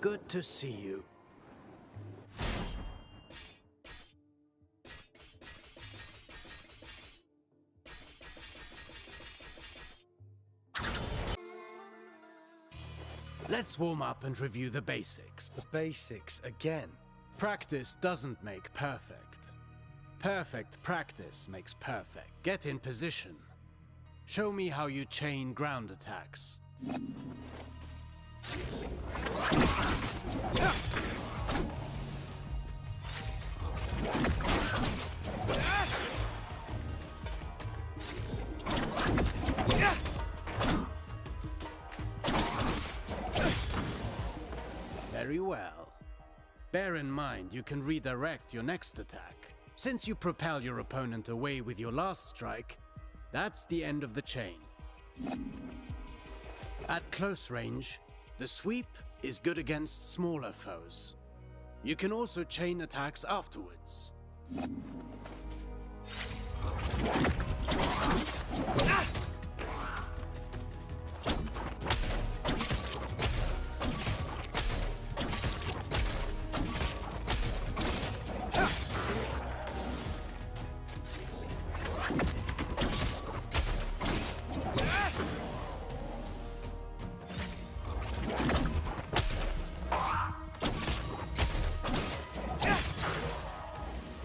Good to see you. Let's warm up and review the basics. The basics again. Practice doesn't make perfect. Perfect practice makes perfect. Get in position. Show me how you chain ground attacks. Very well. Bear in mind you can redirect your next attack. Since you propel your opponent away with your last strike, that's the end of the chain. At close range, the sweep is good against smaller foes. You can also chain attacks afterwards.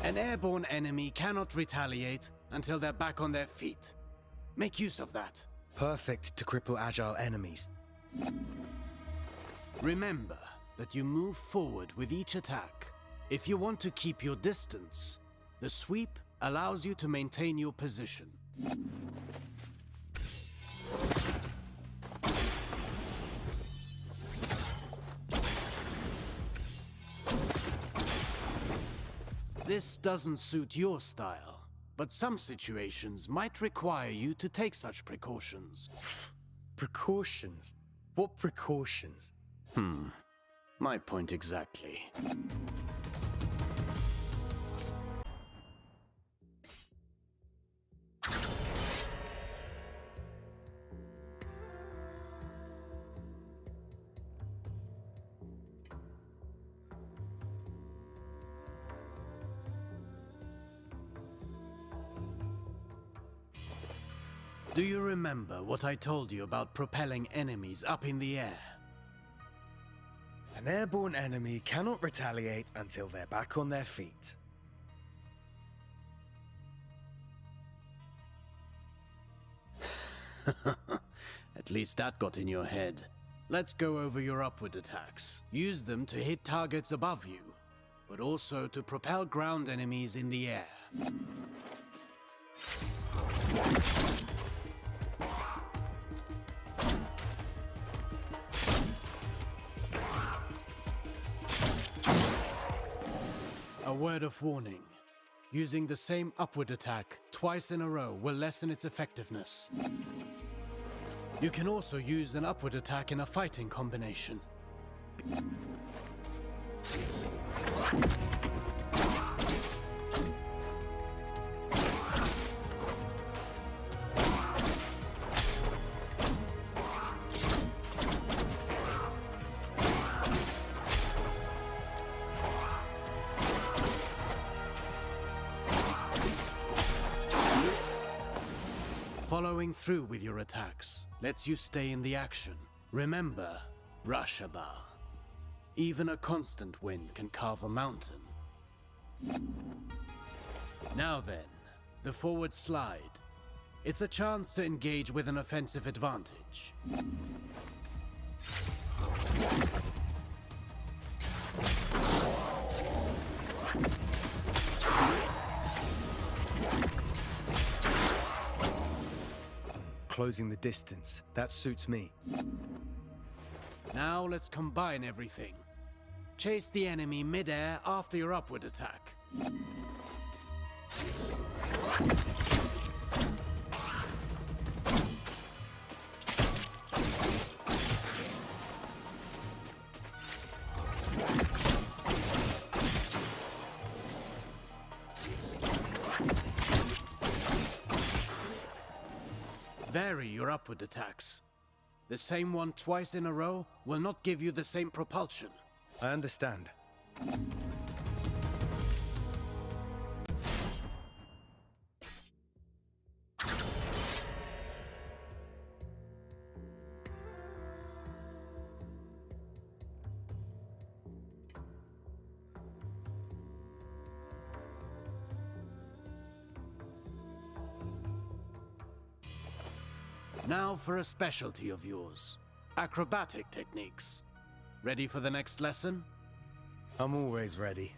An airborne enemy cannot retaliate until they're back on their feet. Make use of that. Perfect to cripple agile enemies. Remember that you move forward with each attack. If you want to keep your distance, the sweep allows you to maintain your position. This doesn't suit your style, but some situations might require you to take such precautions. Precautions? What precautions? My point exactly. Do you remember what I told you about propelling enemies up in the air? An airborne enemy cannot retaliate until they're back on their feet. At least that got in your head. Let's go over your upward attacks. Use them to hit targets above you, but also to propel ground enemies in the air. A word of warning. Using the same upward attack twice in a row will lessen its effectiveness. You can also use an upward attack in a fighting combination. Following through with your attacks lets you stay in the action. Remember, Rashaba. Even a constant wind can carve a mountain. Now then, the forward slide. It's a chance to engage with an offensive advantage. Closing the distance. That suits me. Now let's combine everything. Chase the enemy mid-air after your upward attack. Vary your upward attacks. The same one twice in a row will not give you the same propulsion. I understand. Now for a specialty of yours. Acrobatic techniques. Ready for the next lesson? I'm always ready.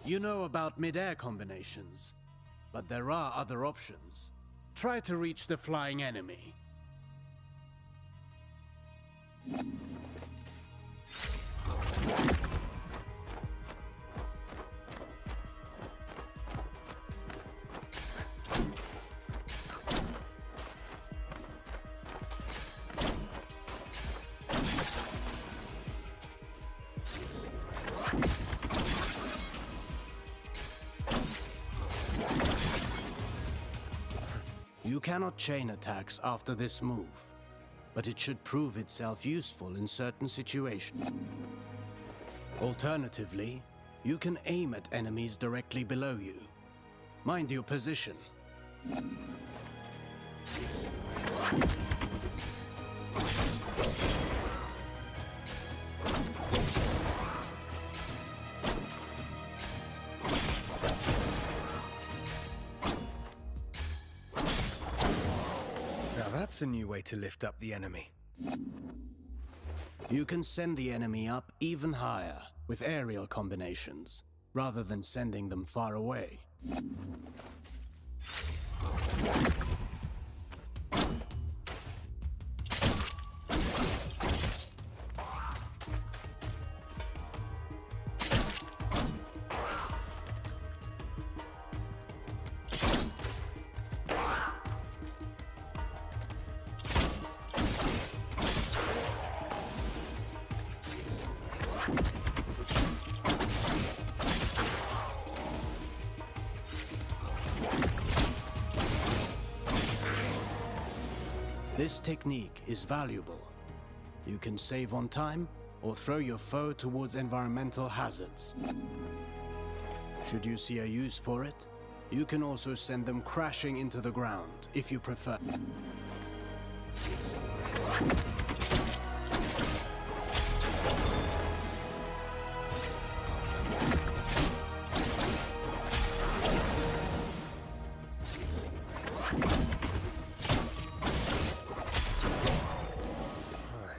You know about mid-air combinations, but there are other options. Try to reach the flying enemy. You cannot chain attacks after this move, but it should prove itself useful in certain situations. Alternatively, you can aim at enemies directly below you. Mind your position. That's a new way to lift up the enemy. You can send the enemy up even higher with aerial combinations, rather than sending them far away. This technique is valuable. You can save on time or throw your foe towards environmental hazards. Should you see a use for it, you can also send them crashing into the ground if you prefer.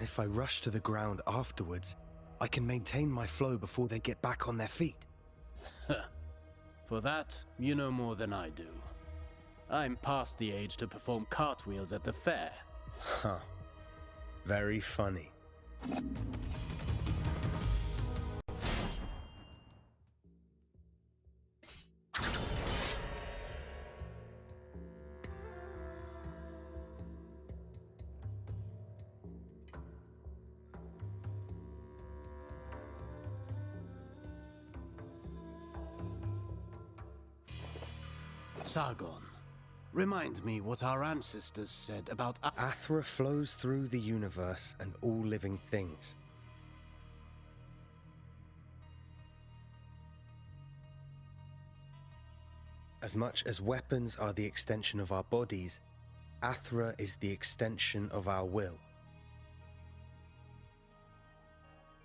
If I rush to the ground afterwards, I can maintain my flow before they get back on their feet. For that, you know more than I do. I'm past the age to perform cartwheels at the fair. Huh. Very funny. Sargon, remind me what our ancestors said about Athra flows through the universe and all living things. As much as weapons are the extension of our bodies, Athra is the extension of our will.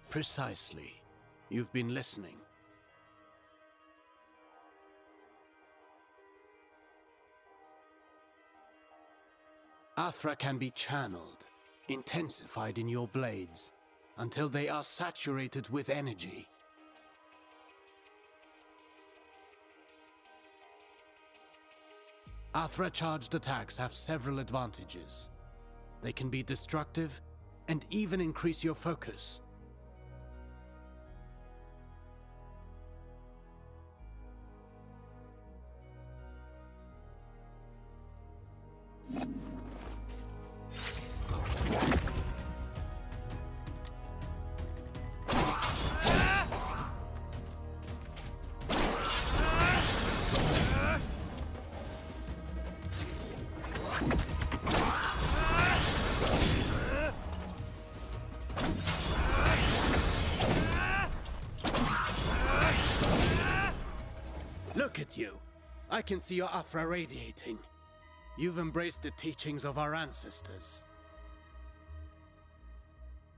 Precisely. You've been listening. Athra can be channeled, intensified in your blades, until they are saturated with energy. Athra-charged attacks have several advantages. They can be destructive and even increase your focus. at you. I can see your Athra radiating. You've embraced the teachings of our ancestors.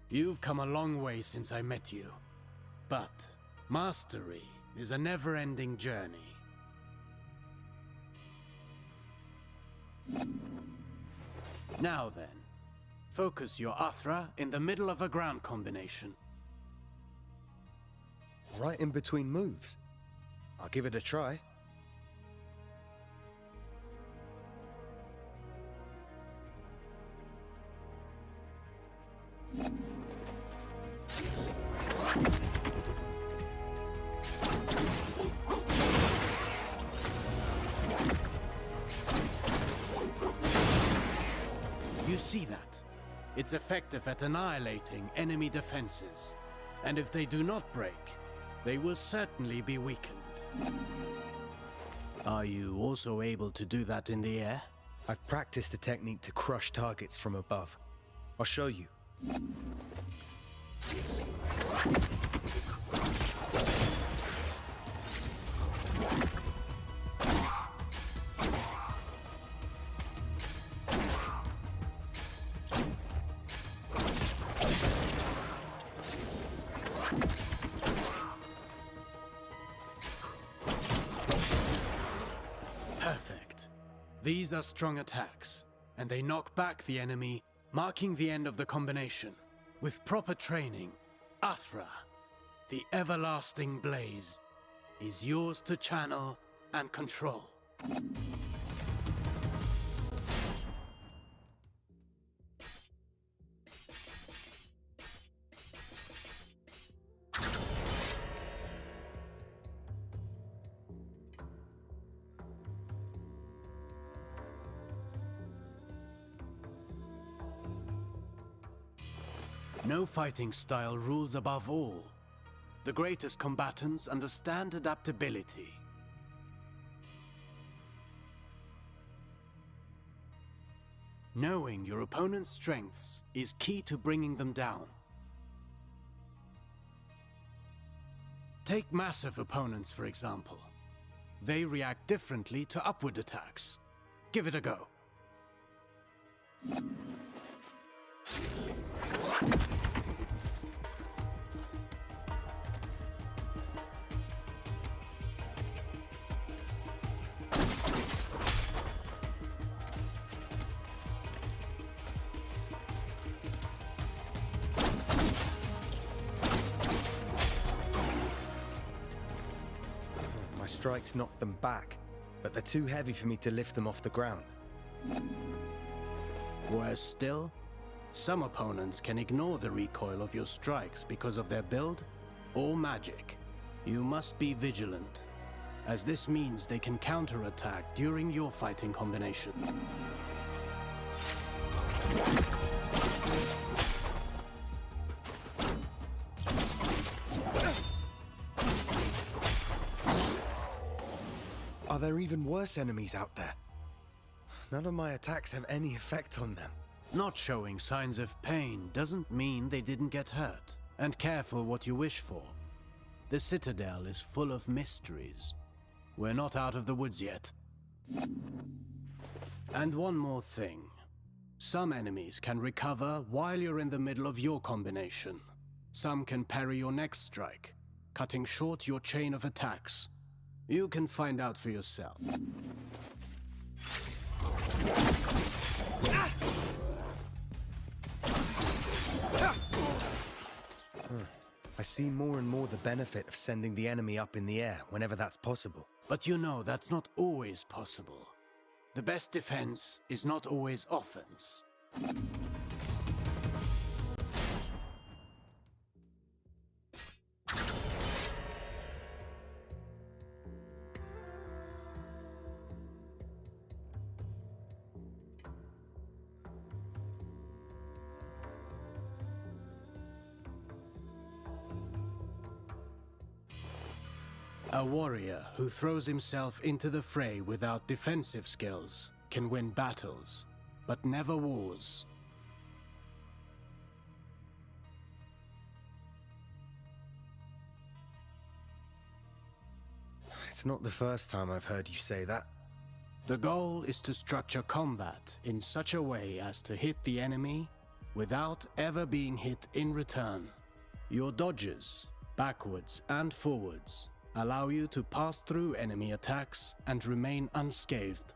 You've come a long way since I met you. But mastery is a never-ending journey. Now then, focus your Athra in the middle of a ground combination. Right in between moves. I'll give it a try. You see that? It's effective at annihilating enemy defenses. And if they do not break, they will certainly be weakened. Are you also able to do that in the air? I've practiced the technique to crush targets from above. I'll show you. Perfect. These are strong attacks, and they knock back the enemy, marking the end of the combination. With proper training, Athra, the everlasting blaze, is yours to channel and control. No fighting style rules above all. The greatest combatants understand adaptability. Knowing your opponent's strengths is key to bringing them down. Take massive opponents, for example. They react differently to upward attacks. Give it a go. My strikes knock them back, but they're too heavy for me to lift them off the ground. Worse still, some opponents can ignore the recoil of your strikes because of their build or magic. You must be vigilant, as this means they can counterattack during your fighting combination. Are there even worse enemies out there? None of my attacks have any effect on them. Not showing signs of pain doesn't mean they didn't get hurt. And careful what you wish for. The Citadel is full of mysteries. We're not out of the woods yet. And one more thing. Some enemies can recover while you're in the middle of your combination. Some can parry your next strike, cutting short your chain of attacks. You can find out for yourself. I see more and more the benefit of sending the enemy up in the air whenever that's possible. But you know that's not always possible. The best defense is not always offense. A warrior who throws himself into the fray without defensive skills can win battles, but never wars. It's not the first time I've heard you say that. The goal is to structure combat in such a way as to hit the enemy without ever being hit in return. Your dodges, backwards and forwards, allow you to pass through enemy attacks and remain unscathed.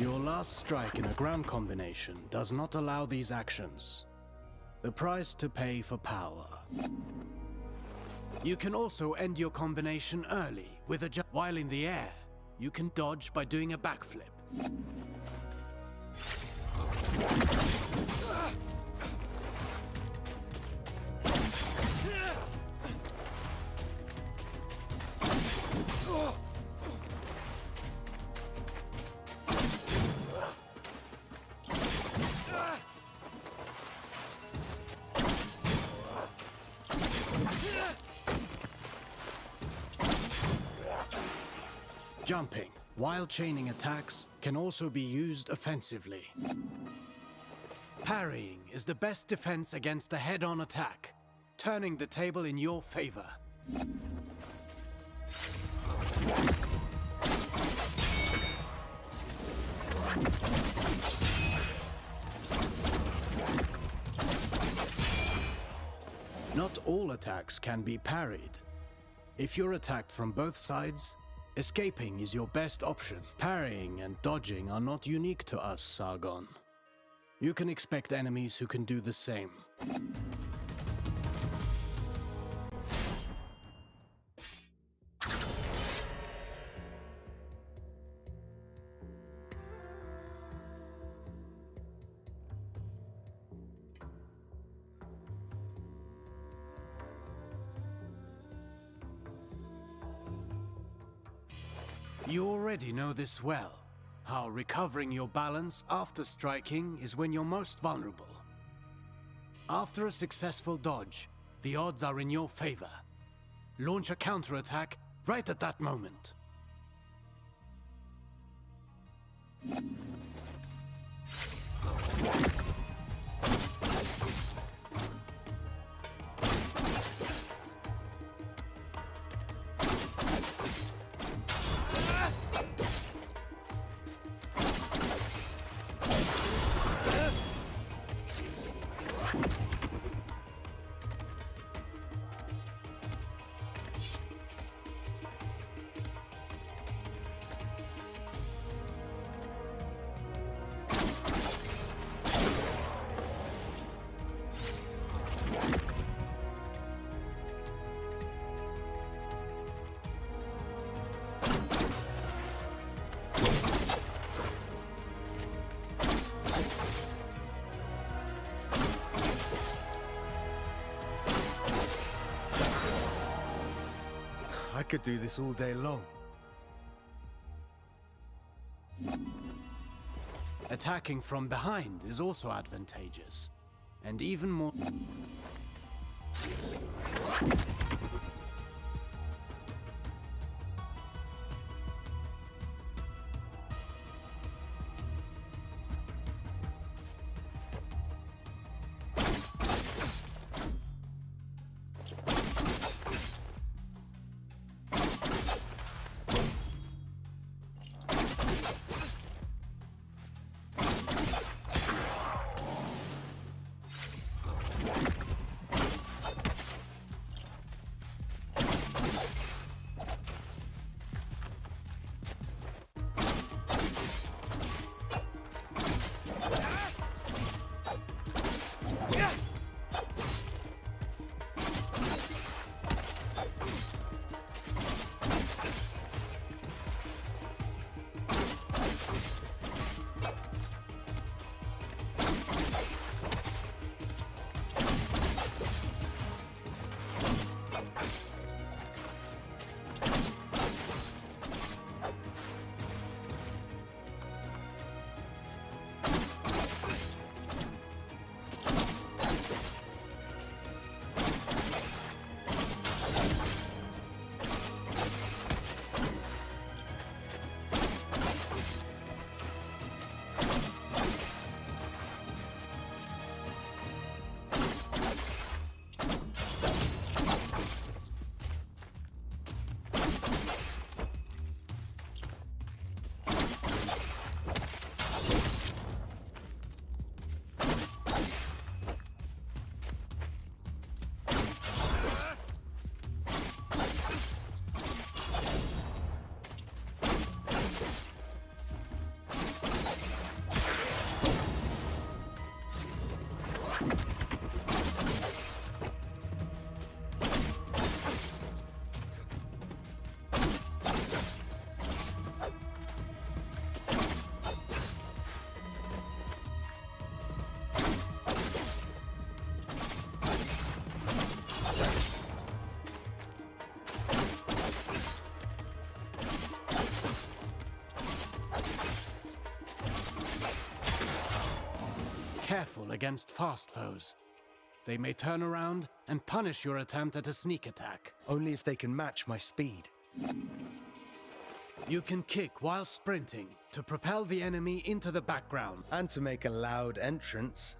Your last strike in a ground combination does not allow these actions. The price to pay for power. You can also end your combination early with a jump. While in the air, you can dodge by doing a backflip. Jumping, while chaining attacks, can also be used offensively. Parrying is the best defense against a head-on attack, turning the table in your favor. Not all attacks can be parried. If you're attacked from both sides, escaping is your best option. Parrying and dodging are not unique to us, Sargon. You can expect enemies who can do the same. You already know this well, how recovering your balance after striking is when you're most vulnerable. After a successful dodge, the odds are in your favor. Launch a counterattack right at that moment. I could do this all day long. Attacking from behind is also advantageous, and even more. careful against fast foes. They may turn around and punish your attempt at a sneak attack. Only if they can match my speed. You can kick while sprinting to propel the enemy into the background. And to make a loud entrance.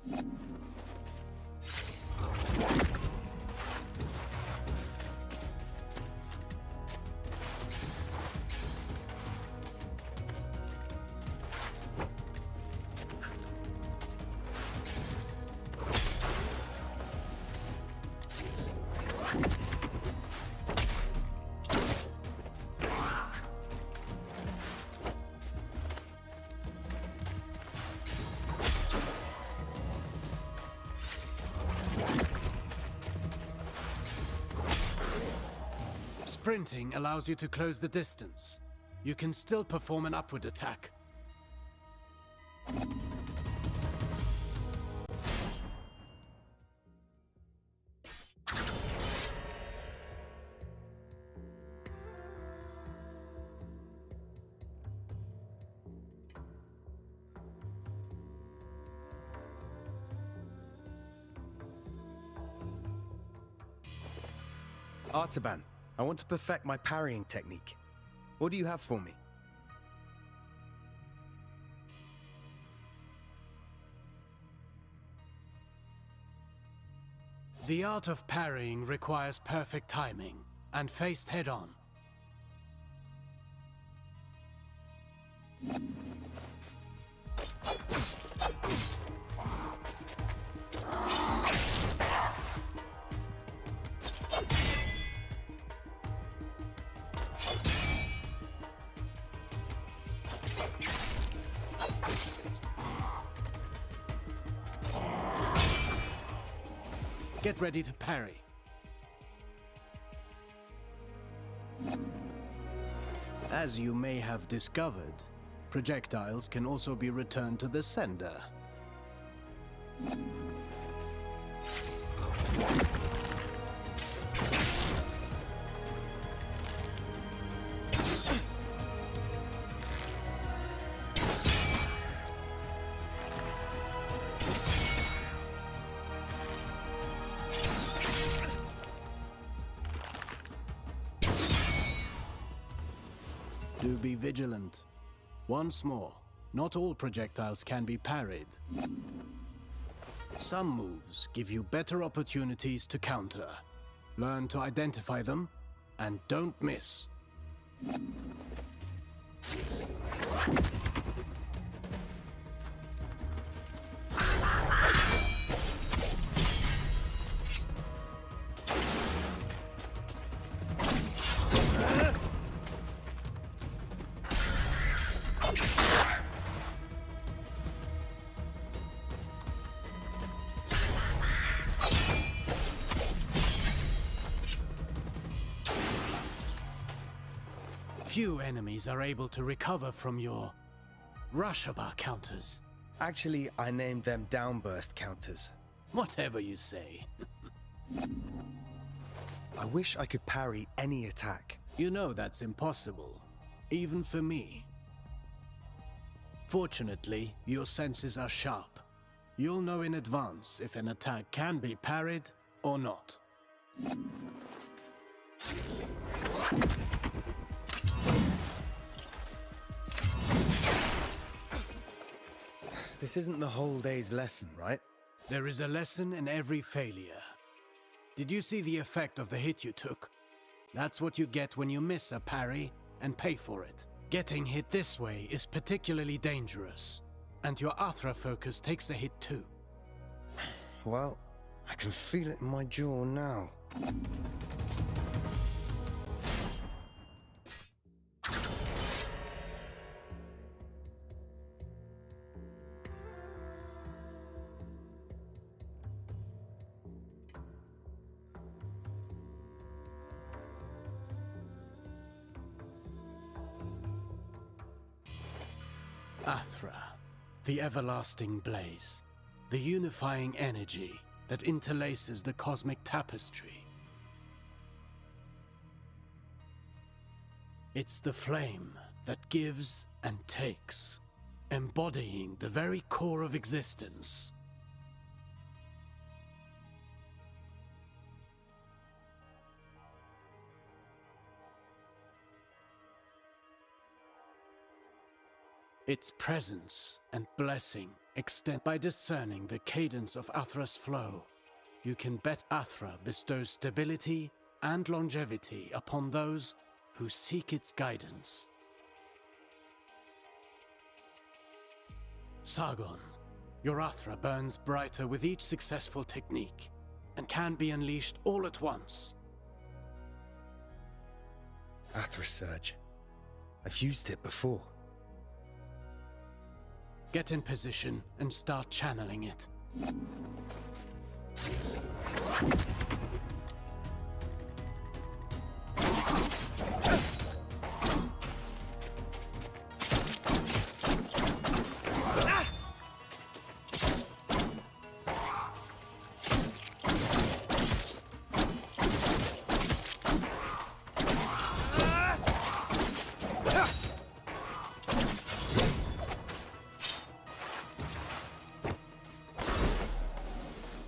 Sprinting allows you to close the distance. You can still perform an upward attack. Artaban, I want to perfect my parrying technique. What do you have for me? The art of parrying requires perfect timing and faced head-on. Get ready to parry. As you may have discovered, projectiles can also be returned to the sender. Do be vigilant. Once more, not all projectiles can be parried. Some moves give you better opportunities to counter. Learn to identify them, and don't miss. Few enemies are able to recover from your Rushaba counters. Actually, I named them downburst counters. Whatever you say. I wish I could parry any attack. You know that's impossible, even for me. Fortunately, your senses are sharp. You'll know in advance if an attack can be parried or not. This isn't the whole day's lesson, right? There is a lesson in every failure. Did you see the effect of the hit you took? That's what you get when you miss a parry and pay for it. Getting hit this way is particularly dangerous, and your Athra focus takes a hit too. Well, I can feel it in my jaw now. Athra, the everlasting blaze, the unifying energy that interlaces the cosmic tapestry. It's the flame that gives and takes, embodying the very core of existence. Its presence and blessing extend by discerning the cadence of Athra's flow. You can bet Athra bestows stability and longevity upon those who seek its guidance. Sargon, your Athra burns brighter with each successful technique and can be unleashed all at once. Athra Surge. I've used it before. Get in position and start channeling it.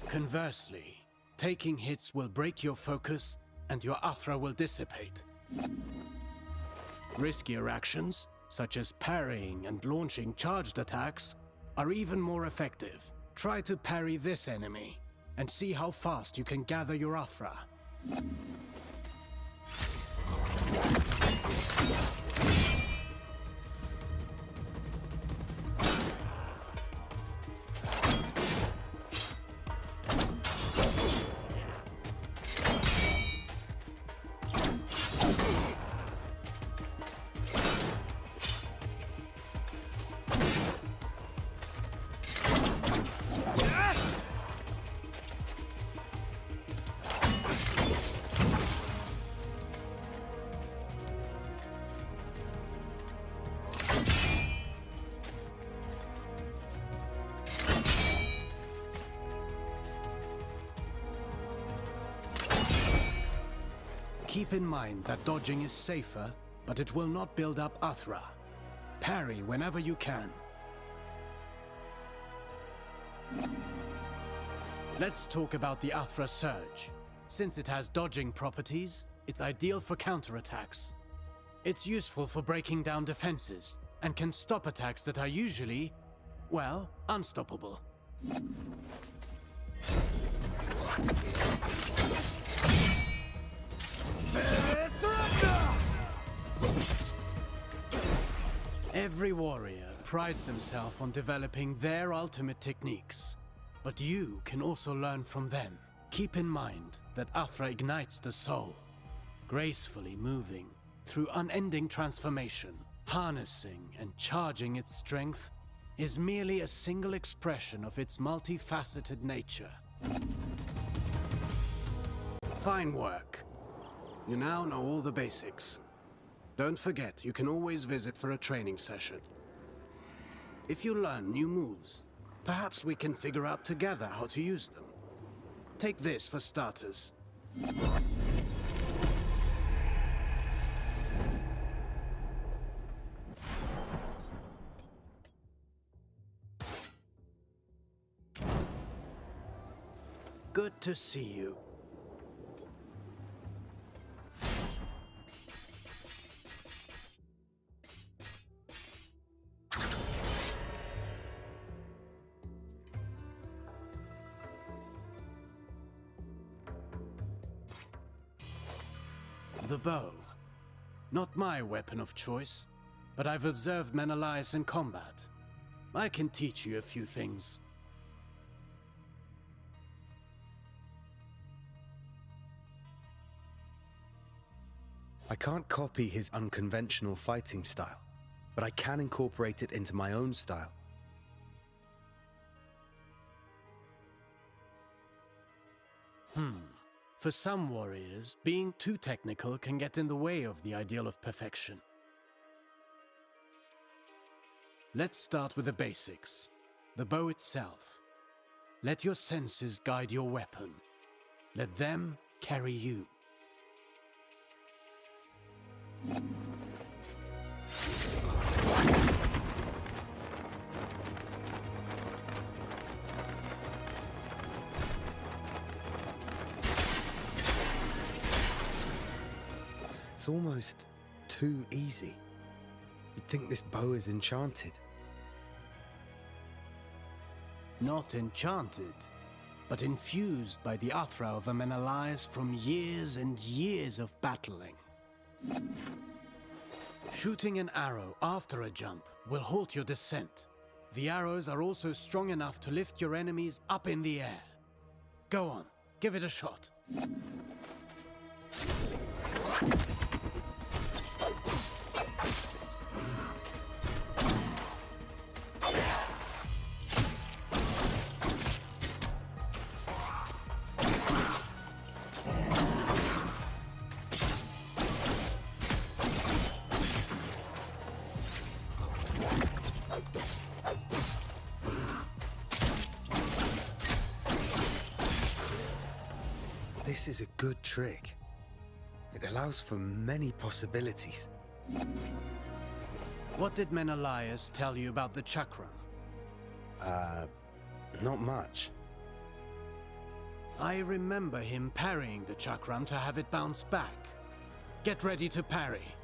Conversely, taking hits will break your focus and your Athra will dissipate. Riskier actions, such as parrying and launching charged attacks, are even more effective. Try to parry this enemy and see how fast you can gather your Athra. Keep in mind that dodging is safer, but it will not build up Athra. Parry whenever you can. Let's talk about the Athra Surge. Since it has dodging properties, it's ideal for counterattacks. It's useful for breaking down defenses, and can stop attacks that are usually, well, unstoppable. Every warrior prides themselves on developing their ultimate techniques, but you can also learn from them. Keep in mind that Athra ignites the soul, gracefully moving through unending transformation. Harnessing and charging its strength is merely a single expression of its multifaceted nature. Fine work. You now know all the basics. Don't forget, you can always visit for a training session. If you learn new moves, perhaps we can figure out together how to use them. Take this for starters. Good to see you. The bow. Not my weapon of choice, but I've observed Menelaus in combat. I can teach you a few things. I can't copy his unconventional fighting style, but I can incorporate it into my own style. For some warriors, being too technical can get in the way of the ideal of perfection. Let's start with the basics. The bow itself. Let your senses guide your weapon. Let them carry you. It's almost too easy. You'd think this bow is enchanted. Not enchanted, but infused by the athra of a Menelaus from years and years of battling. Shooting an arrow after a jump will halt your descent. The arrows are also strong enough to lift your enemies up in the air. Go on, give it a shot. This is a good trick. It allows for many possibilities. What did Menelaus tell you about the chakram? Not much. I remember him parrying the chakram to have it bounce back. Get ready to parry.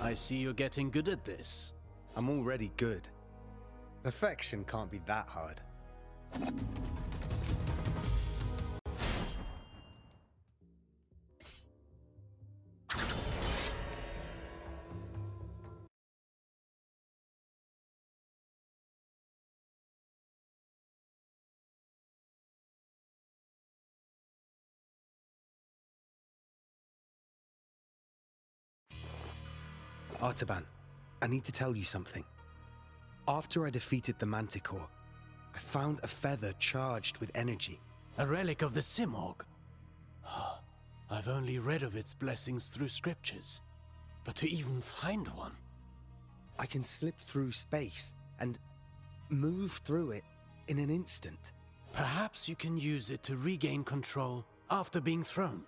I see you're getting good at this. I'm already good. Perfection can't be that hard. Artaban, I need to tell you something. After I defeated the Manticore, I found a feather charged with energy. A relic of the Simorg. I've only read of its blessings through scriptures, but to even find one... I can slip through space and move through it in an instant. Perhaps you can use it to regain control after being thrown.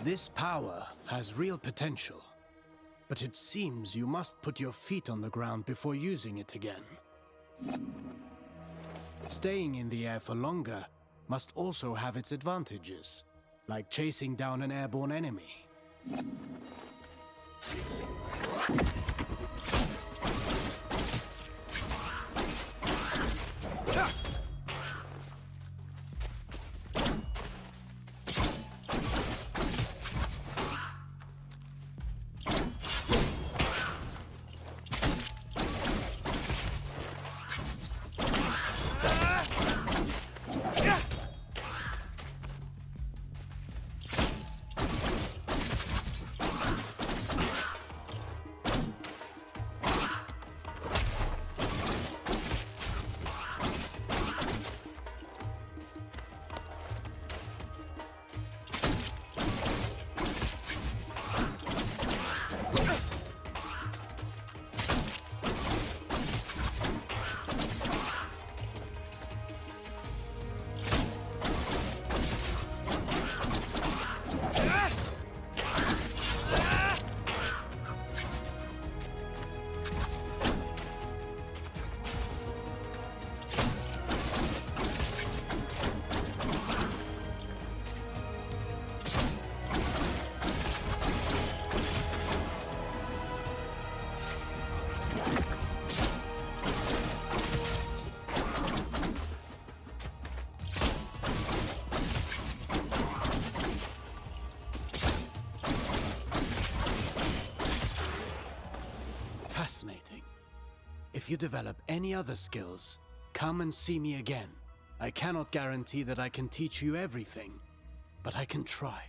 This power has real potential, but it seems you must put your feet on the ground before using it again. Staying in the air for longer must also have its advantages, like chasing down an airborne enemy. fascinating. If you develop any other skills, come and see me again. I cannot guarantee that I can teach you everything, but I can try.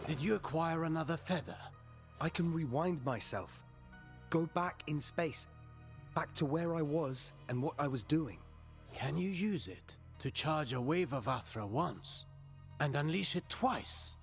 Did you acquire another feather? I can rewind myself. Go back in space. Back to where I was and what I was doing. Can you use it to charge a wave of Athra once and unleash it twice?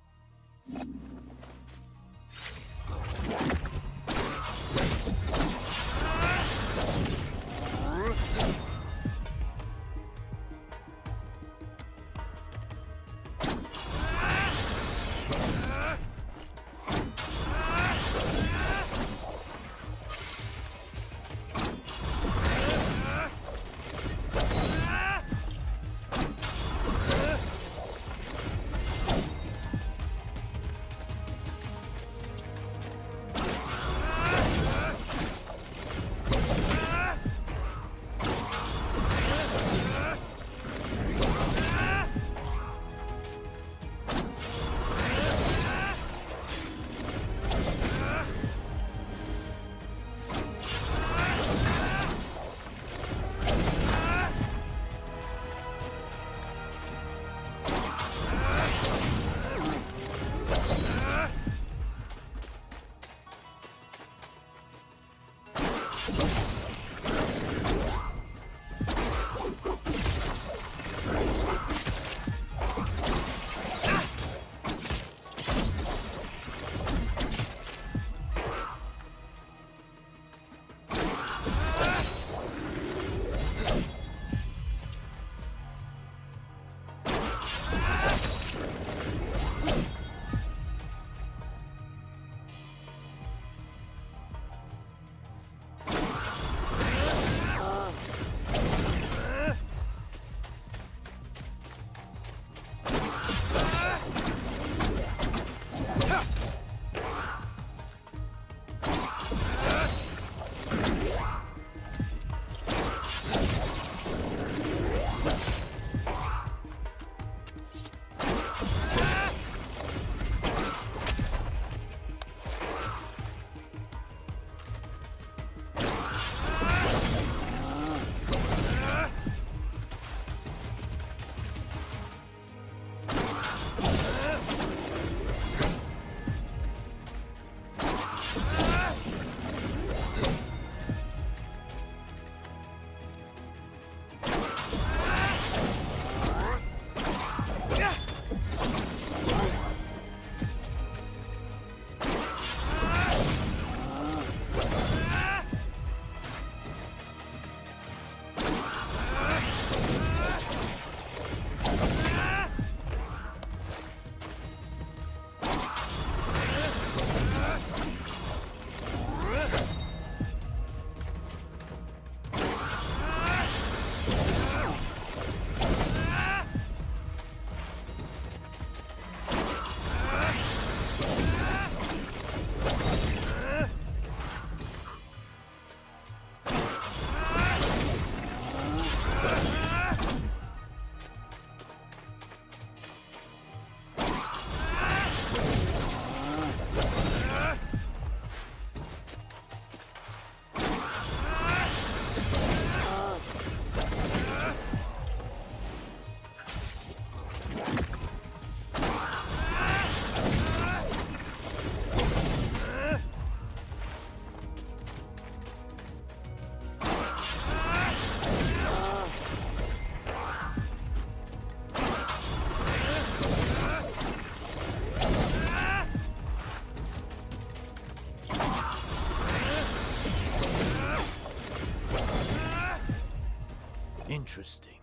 Interesting.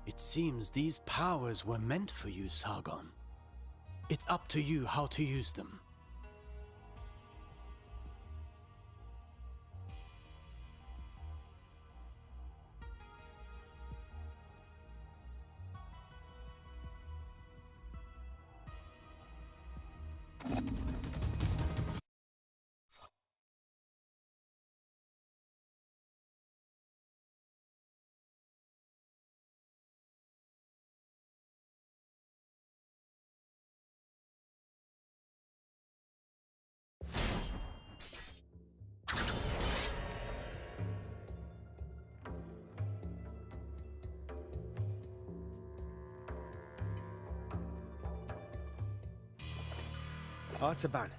It seems these powers were meant for you, Sargon. It's up to you how to use them. Artaban,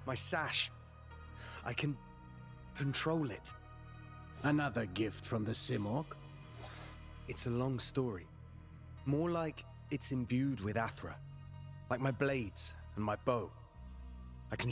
my sash. I can control it. Another gift from the Simorg? It's a long story. More like it's imbued with Athra. Like my blades and my bow. I can...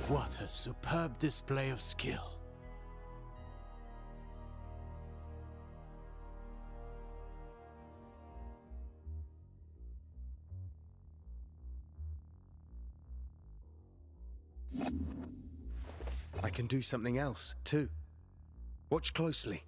What a superb display of skill. I can do something else, too. Watch closely.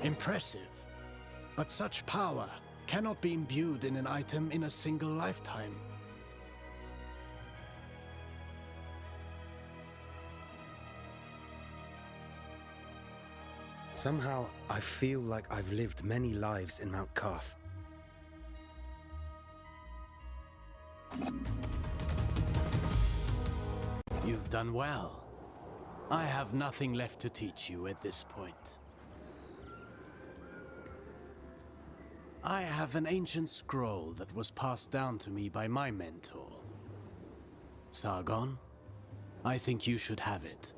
Impressive. But such power cannot be imbued in an item in a single lifetime. Somehow, I feel like I've lived many lives in Mount Karth. You've done well. I have nothing left to teach you at this point. I have an ancient scroll that was passed down to me by my mentor. Sargon, I think you should have it.